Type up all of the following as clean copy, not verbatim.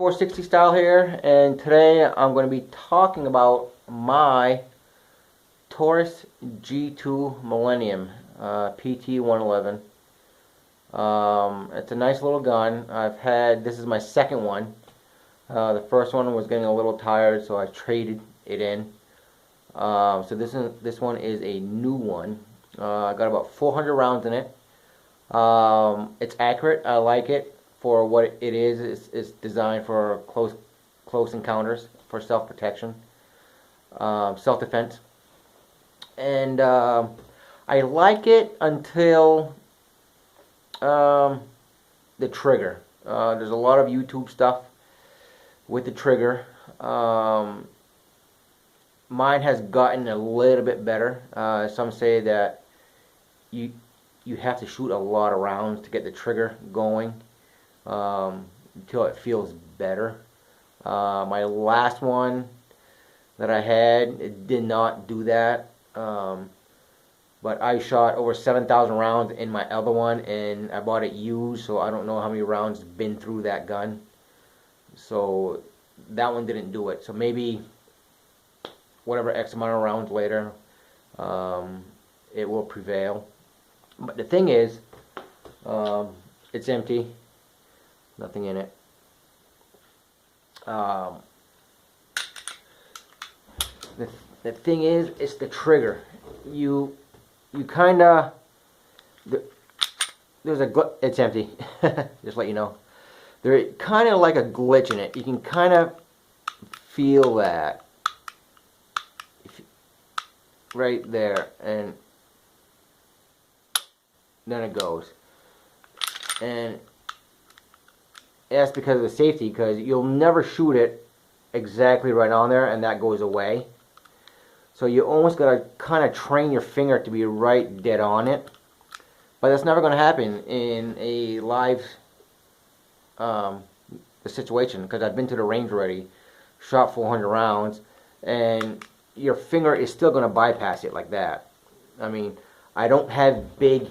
460 style here, and today I'm going to be talking about my Taurus G2 Millennium PT111. It's a nice little gun. This is my second one. The first one was getting a little tired, so I traded it in. So this one is a new one. I got about 400 rounds in it. It's accurate. I like it for what it is. It's designed for close encounters, for self-protection, self-defense, and I like it until the trigger. There's a lot of YouTube stuff with the trigger. Mine has gotten a little bit better. Some say that you have to shoot a lot of rounds to get the trigger going until it feels better. My last one that I had, it did not do that. But I shot over 7,000 rounds in my other one, and I bought it used, so I don't know how many rounds been through that gun. So that one didn't do it. So maybe whatever X amount of rounds later, it will prevail. But the thing is, it's empty, nothing in it. The thing is, it's the trigger. You kind of, it's empty. Just let you know. There's kind of like a glitch in it. You can kind of feel that right there, and then it goes. And that's because of the safety, because you'll never shoot it exactly right on there and that goes away. So you almost gotta kind of train your finger to be right dead on it. But that's never gonna happen in a live situation, because I've been to the range already, shot 400 rounds, and your finger is still gonna bypass it like that. I mean, I don't have big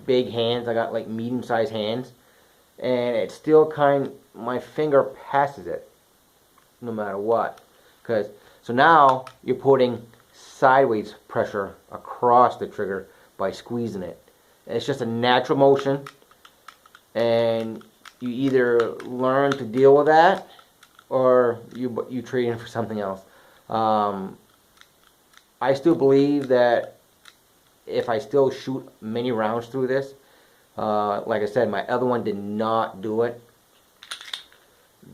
hands. I got like medium-sized hands, and it's still my finger passes it no matter what. So now you're putting sideways pressure across the trigger by squeezing it. And it's just a natural motion, and you either learn to deal with that or you trade in for something else. I still believe that if I still shoot many rounds through this, like I said, my other one did not do it,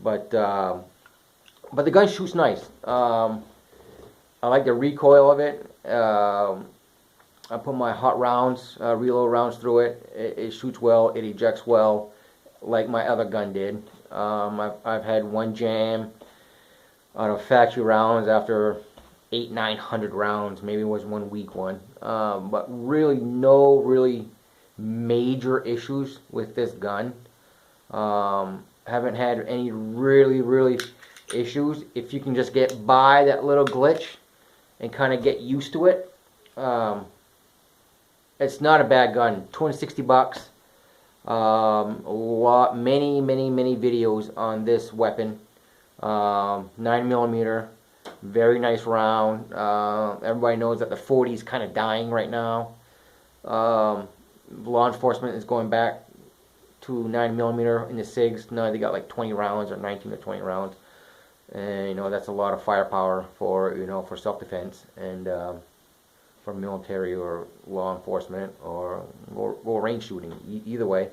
but the gun shoots nice. I like the recoil of it. I put my hot rounds, reload rounds through it. It shoots well. It ejects well, like my other gun did. I've had one jam out of factory rounds after 800-900 rounds. Maybe it was one weak one, but really no major issues with this gun. Haven't had any really issues. If you can just get by that little glitch and kind of get used to it, it's not a bad gun. $260. Many videos on this weapon. 9mm, very nice round. Everybody knows that the 40 is kind of dying right now. Law enforcement is going back to 9mm in the SIGs. Now they got like 20 rounds, or 19 or 20 rounds, and that's a lot of firepower for for self-defense and for military or law enforcement or range shooting. Either way,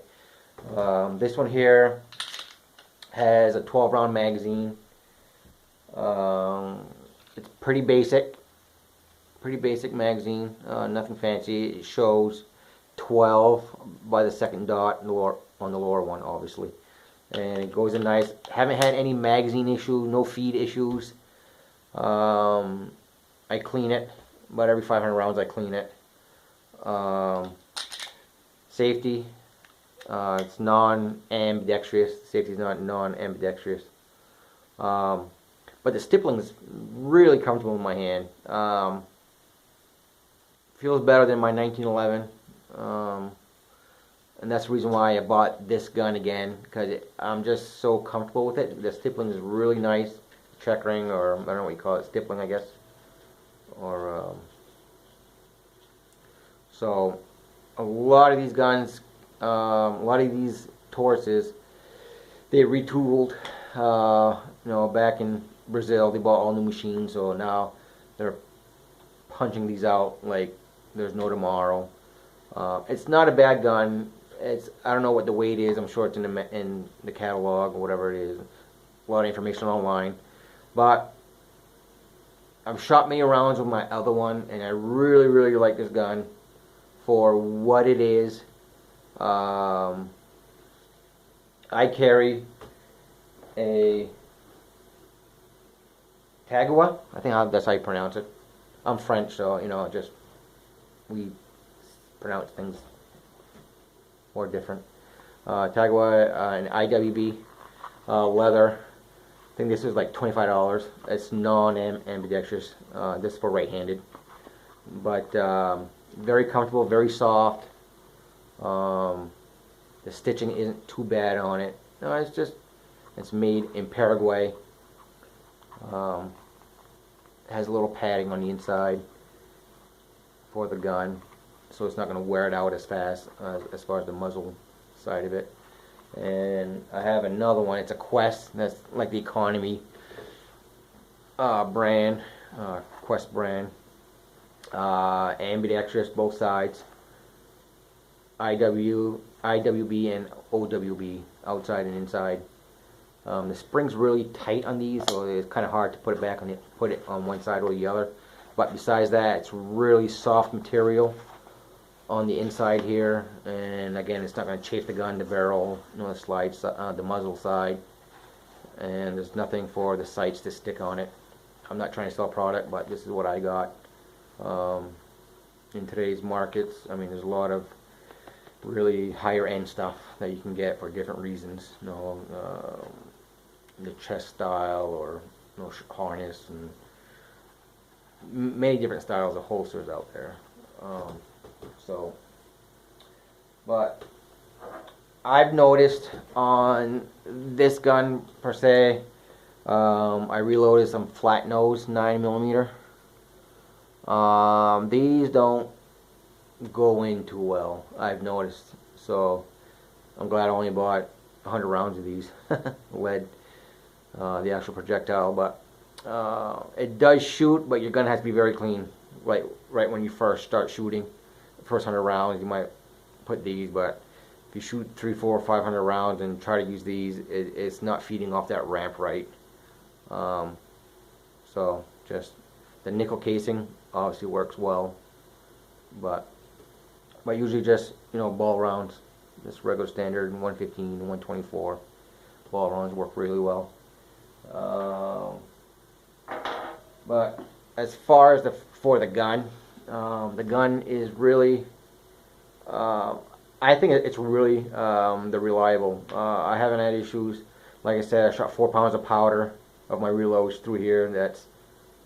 this one here has a 12-round magazine. It's pretty basic magazine, nothing fancy. It shows 12 by the second dot on the lower one, obviously, and it goes in nice. Haven't had any magazine issue, no feed issues. I clean it about every 500 rounds. I clean it. Safety, it's non-ambidextrous. Safety is not non-ambidextrous. But the stippling is really comfortable in my hand. Feels better than my 1911. and that's the reason why I bought this gun again, because I'm just so comfortable with it. The stippling is really nice, checkering, or I don't know what you call it, stippling, I guess, or so a lot of these guns, a lot of these Tauruses, they retooled. You know, back in Brazil, they bought all new machines, so now they're punching these out like there's no tomorrow. It's not a bad gun. I don't know what the weight is. I'm sure it's in the catalog or whatever it is. A lot of information online, but I've shot many rounds with my other one, and I really, really like this gun for what it is. I carry a Tagua. I think that's how you pronounce it. I'm French, so you know, we pronounce things more different. Tagua, an IWB leather. I think this is like $25. It's non-ambidextrous. This is for right-handed, but very comfortable, very soft. The stitching isn't too bad on it. No, it's made in Paraguay. Has a little padding on the inside for the gun, so it's not going to wear it out as fast as far as the muzzle side of it. And I have another one. It's a Quest. That's like the economy brand, Quest brand. Ambidextrous, both sides. IWB and OWB, outside and inside. The spring's really tight on these, so it's kind of hard to put it on one side or the other. But besides that, it's really soft material on the inside here, and again, it's not going to chafe the gun, the barrel, you know, the muzzle side, and there's nothing for the sights to stick on it. I'm not trying to sell product, but this is what I got. In today's markets, I mean, there's a lot of really higher end stuff that you can get for different reasons. You know, the chest style, or you know, harness, and many different styles of holsters out there. But I've noticed on this gun per se, I reloaded some flat nose 9mm. These don't go in too well, I've noticed. So I'm glad I only bought 100 rounds of these lead, the actual projectile. But it does shoot, but your gun has to be very clean. Right when you first start shooting, the first 100 rounds, you might put these. But if you shoot 300, 400, 500 rounds and try to use these, it's not feeding off that ramp right. So just the nickel casing obviously works well, but usually just, you know, ball rounds, just regular standard 115, 124 ball rounds work really well. But as far as for the gun is really, I think it's really the reliable. I haven't had issues. Like I said, I shot 4 pounds of powder of my reloads through here. That's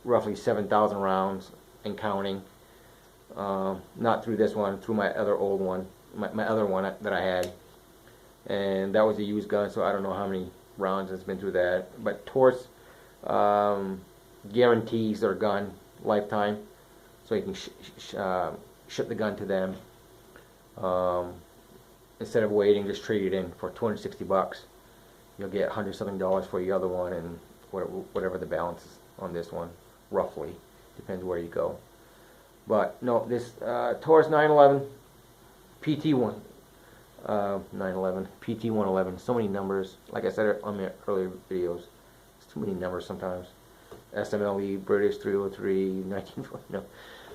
roughly 7,000 rounds and counting. Not through this one, through my other old one, my other one that I had, and that was a used gun, so I don't know how many rounds it's been through that. But Taurus guarantees their gun lifetime, so you can ship the gun to them. Instead of waiting, just trade it in for $260. You'll get $100 something for the other one, and whatever the balance is on this one, roughly. Depends where you go. But no, this Taurus 911 PT1 911 PT111. So many numbers. Like I said on my earlier videos, it's too many numbers sometimes. SMLE, British 303, 1940. No,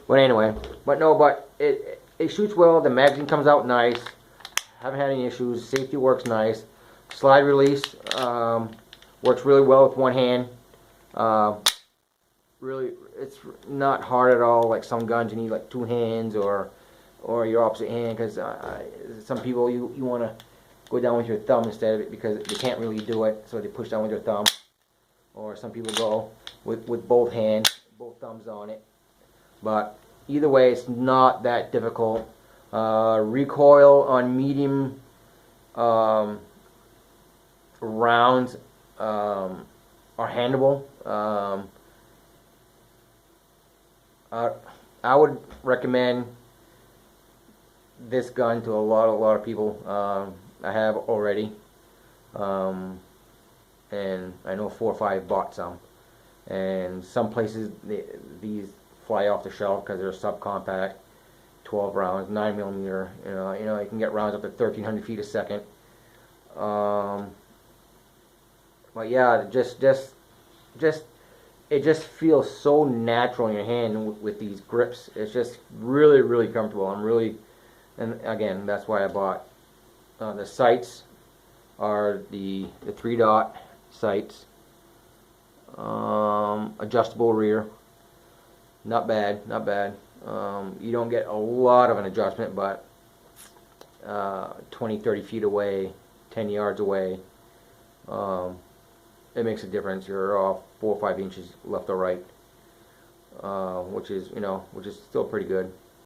but anyway, but it shoots well. The magazine comes out nice. Haven't had any issues. Safety works nice. Slide release works really well with one hand. Really, it's not hard at all. Like some guns, you need like 2 hands or your opposite hand, because some people you want to go down with your thumb instead of it, because they can't really do it, so they push down with their thumb. Or some people go with both hands, both thumbs on it. But either way, it's not that difficult. Recoil on medium rounds are handleable. I would recommend this gun to a lot of people. I have already, and I know 4 or 5 bought some. And some places these fly off the shelf because they're subcompact, 12 rounds, 9mm. You know, you can get rounds up to 1,300 feet a second. But yeah, it just feels so natural in your hand with these grips. It's just really comfortable. And again, that's why I bought. The sights are the 3-dot sights. Adjustable rear. Not bad. You don't get a lot of an adjustment, but 20-30 feet away, 10 yards away, it makes a difference. You're off 4 or 5 inches left or right, which is still pretty good.